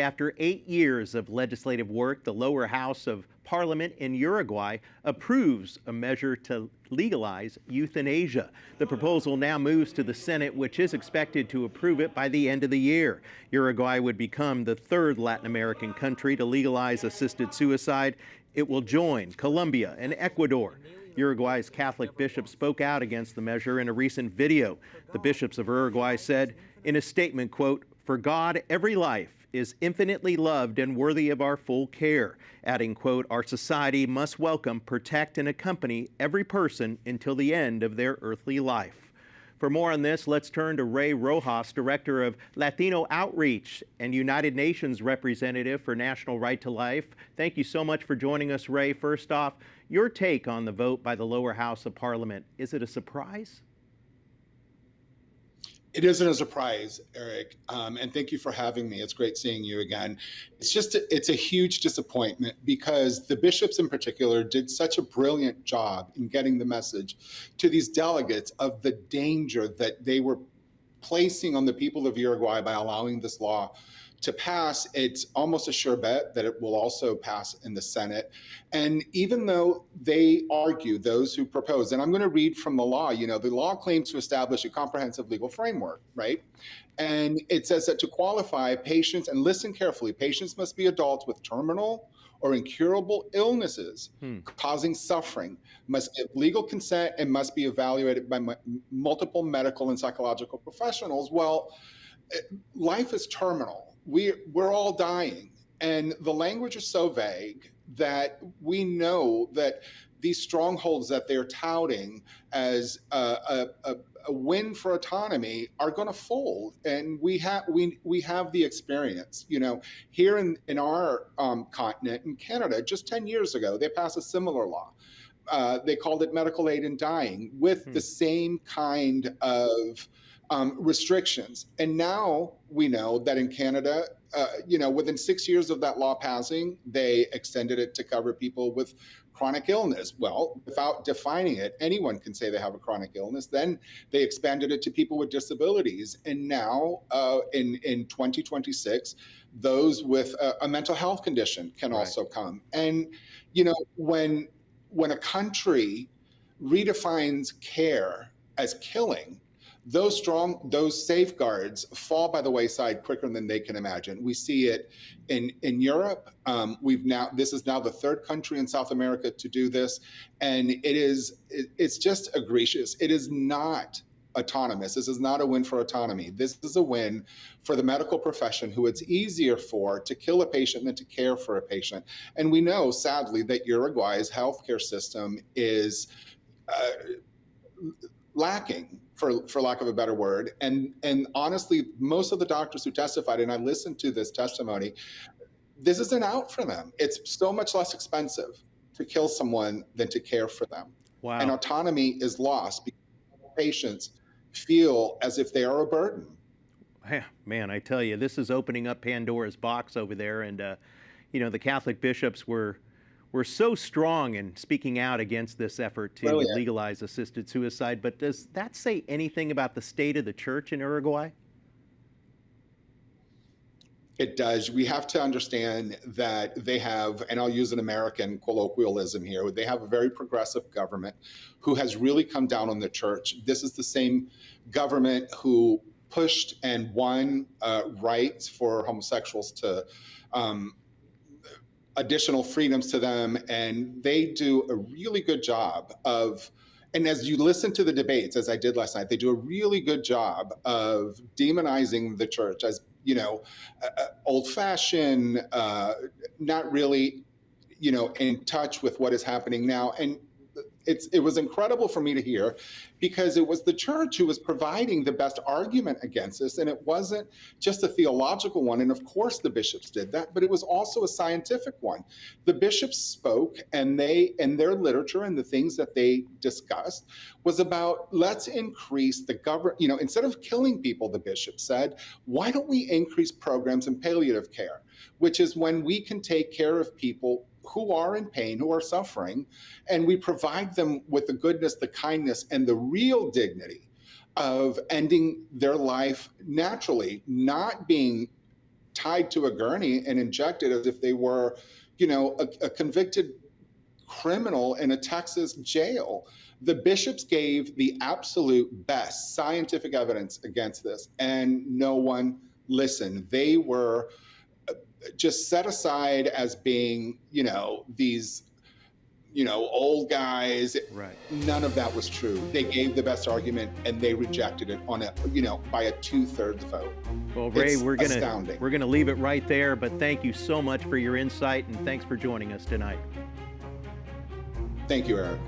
After 8 years of legislative work, the lower house of parliament in Uruguay approves a measure to legalize euthanasia. The proposal now moves to the Senate, which is expected to approve it by the end of the year. Uruguay would become the third Latin American country to legalize assisted suicide. It will join Colombia and Ecuador. Uruguay's Catholic bishop spoke out against the measure in a recent video. The bishops of Uruguay said in a statement, quote, "For God, every life is infinitely loved and worthy of our full care," adding, quote, "Our society must welcome, protect, and accompany every person until the end of their earthly life." For more on this, let's turn to Roberto Rojas, Director of Latino Outreach and United Nations Representative for National Right to Life. Thank you so much for joining us, Ray. First off, your take on the vote by the lower house of parliament. Is it a surprise? It isn't a surprise, Eric, and thank you for having me. It's great seeing you again. It's a huge disappointment because the bishops in particular did such a brilliant job in getting the message to these delegates of the danger that they were placing on the people of Uruguay by allowing this law to pass. It's almost a sure bet that it will also pass in the Senate. And even though they argue, those who propose, and I'm going to read from the law, the law claims to establish a comprehensive legal framework, right? And it says that to qualify, patients, and listen carefully, patients must be adults with terminal or incurable illnesses causing suffering, must give legal consent, and must be evaluated by multiple medical and psychological professionals. Well, life is terminal. We're all dying. And the language is so vague that we know that these strongholds that they're touting as a win for autonomy are going to fold. And we have the experience. Here in our continent, in Canada, just 10 years ago, they passed a similar law. They called it medical aid in dying, with the same kind of restrictions. And now we know that in Canada, within 6 years of that law passing, they extended it to cover people with chronic illness. Well, without defining it, anyone can say they have a chronic illness. Then they expanded it to people with disabilities. And now in 2026, those with a mental health condition can also come. And, when a country redefines care as killing, those safeguards fall by the wayside quicker than they can imagine. We see it in Europe. This is now the third country in South America to do this, and it's just egregious. It is not autonomous. This is not a win for autonomy. This is a win for the medical profession, who it's easier for to kill a patient than to care for a patient. And we know, sadly, that Uruguay's healthcare system is lacking, for lack of a better word. And honestly, most of the doctors who testified, and I listened to this testimony, this isn't out for them. It's so much less expensive to kill someone than to care for them. Wow. And autonomy is lost because patients feel as if they are a burden. Man, I tell you, this is opening up Pandora's box over there. And, the Catholic bishops were so strong in speaking out against this effort to legalize assisted suicide. But does that say anything about the state of the church in Uruguay? It does. We have to understand that they have, and I'll use an American colloquialism here, they have a very progressive government who has really come down on the church. This is the same government who pushed and won rights for homosexuals to additional freedoms to them, and they do a really good job of, and as you listen to the debates, as I did last night, they do a really good job of demonizing the church as, old-fashioned, not really, in touch with what is happening now. And it was incredible for me to hear, because it was the church who was providing the best argument against this, and it wasn't just a theological one. And of course the bishops did that, but it was also a scientific one. The bishops spoke, and their literature and the things that they discussed was about, let's increase the instead of killing people, the bishop said, why don't we increase programs in palliative care, which is when we can take care of people who are in pain, who are suffering, and we provide them with the goodness, the kindness, and the real dignity of ending their life naturally, not being tied to a gurney and injected as if they were, a convicted criminal in a Texas jail. The bishops gave the absolute best scientific evidence against this, and no one listened. They were just set aside as being, these, old guys. Right. None of that was true. They gave the best argument, and they rejected it on by a 2/3 vote. Well, Ray, It's we're astounding. gonna leave it right there. But thank you so much for your insight, and thanks for joining us tonight. Thank you, Eric.